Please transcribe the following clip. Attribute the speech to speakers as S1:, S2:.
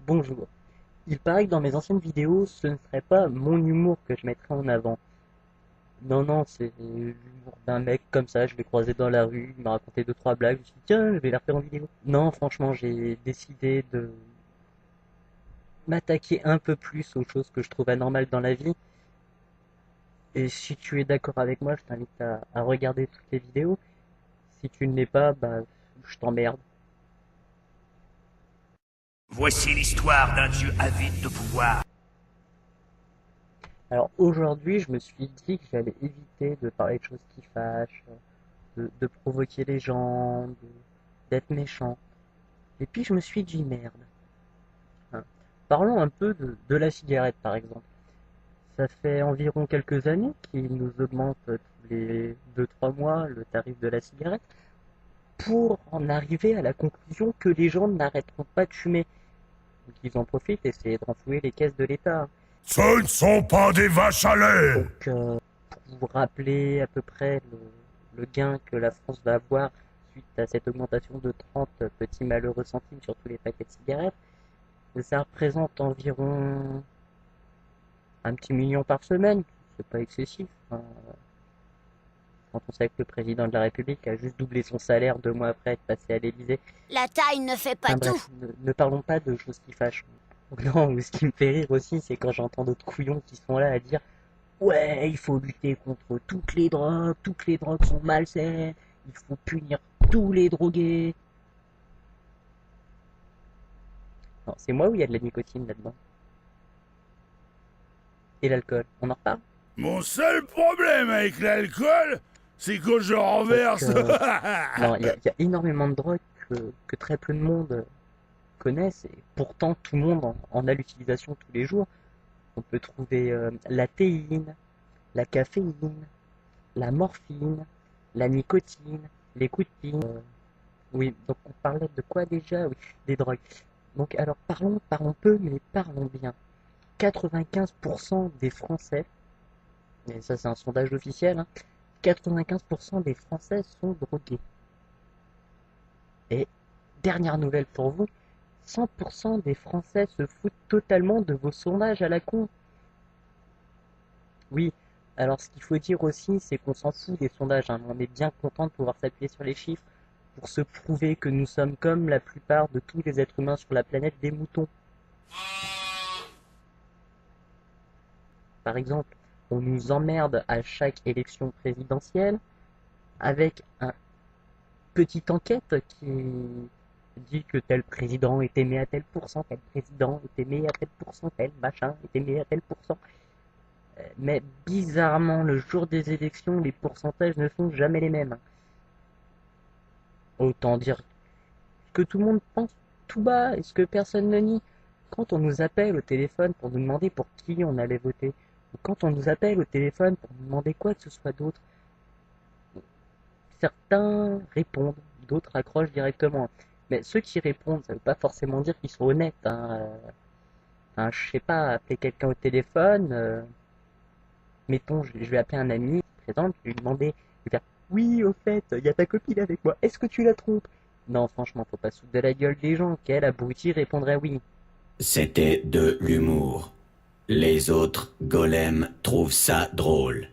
S1: Bonjour. Il paraît que dans mes anciennes vidéos, ce ne serait pas mon humour que je mettrais en avant. Non, non, c'est l'humour d'un mec comme ça, je l'ai croisé dans la rue, il m'a raconté deux, trois blagues, je me suis dit, tiens, je vais la refaire en vidéo. Non, franchement, j'ai décidé de m'attaquer un peu plus aux choses que je trouve anormales dans la vie. Et si tu es d'accord avec moi, je t'invite à regarder toutes les vidéos. Si tu ne l'es pas, bah, je t'emmerde.
S2: Voici l'histoire d'un dieu avide de pouvoir.
S1: Alors aujourd'hui, je me suis dit que j'allais éviter de parler de choses qui fâchent, de provoquer les gens, d'être méchant. Et puis je me suis dit merde. Hein. Parlons un peu de la cigarette par exemple. Ça fait environ quelques années qu'ils nous augmentent tous les deux-trois mois le tarif de la cigarette pour en arriver à la conclusion que les gens n'arrêteront pas de fumer. Donc ils en profitent et essayer de renflouer les caisses de l'État.
S2: Ce ne sont pas des vaches à lait.
S1: Donc pour vous rappeler à peu près le gain que la France va avoir suite à cette augmentation de 30 petits malheureux centimes sur tous les paquets de cigarettes, ça représente environ un petit million par semaine. C'est pas excessif. Hein. Quand on sait que le président de la République a juste doublé son salaire 2 mois après être passé à l'Élysée.
S3: La taille ne fait pas
S1: Enfin
S3: tout.
S1: bref, ne parlons pas de choses qui fâchent. Non, ce qui me fait rire aussi, c'est quand j'entends d'autres couillons qui sont là à dire ouais, il faut lutter contre toutes les drogues sont malsaines, il faut punir tous les drogués. Non, c'est moi ou il y a de la nicotine là-dedans? Et l'alcool, on en reparle?
S2: Mon seul problème avec l'alcool, c'est que je
S1: Donc,
S2: renverse.
S1: non, il y a énormément de drogues que très peu de monde connaissent, et pourtant tout le monde en a l'utilisation tous les jours. On peut trouver la théine, la caféine, la morphine, la nicotine, les coups de pine. Oui, donc on parlait de quoi déjà? Oui, des drogues. Donc alors parlons peu, mais parlons bien. 95% des Français, et ça c'est un sondage officiel, hein, 95% des Français sont drogués. Et dernière nouvelle pour vous, 100% des Français se foutent totalement de vos sondages à la con. Oui, alors ce qu'il faut dire aussi, c'est qu'on s'en fout des sondages, hein. On est bien content de pouvoir s'appuyer sur les chiffres pour se prouver que nous sommes comme la plupart de tous les êtres humains sur la planète des moutons. Par exemple, on nous emmerde à chaque élection présidentielle avec un petite enquête qui dit que tel président est aimé à tel pourcent, tel président est aimé à tel pourcent, tel machin est aimé à tel pourcent. Mais bizarrement, le jour des élections, les pourcentages ne sont jamais les mêmes. Autant dire que tout le monde pense tout bas et ce que personne ne nie. Quand on nous appelle au téléphone pour nous demander pour qui on allait voter, ou quand on nous appelle au téléphone pour nous demander quoi que ce soit d'autre, certains répondent, d'autres accrochent directement. Mais ceux qui répondent, ça ne veut pas forcément dire qu'ils sont honnêtes. Hein. Enfin, je sais pas, appeler quelqu'un au téléphone, mettons, je vais appeler un ami, présent, je vais lui demander, je vais faire, oui, au fait, il y a ta copine avec moi, est-ce que tu la trompes? Non, franchement, faut pas se foutre de la gueule des gens, quel abruti répondrait oui.
S4: C'était de l'humour. Les autres golems trouvent ça drôle.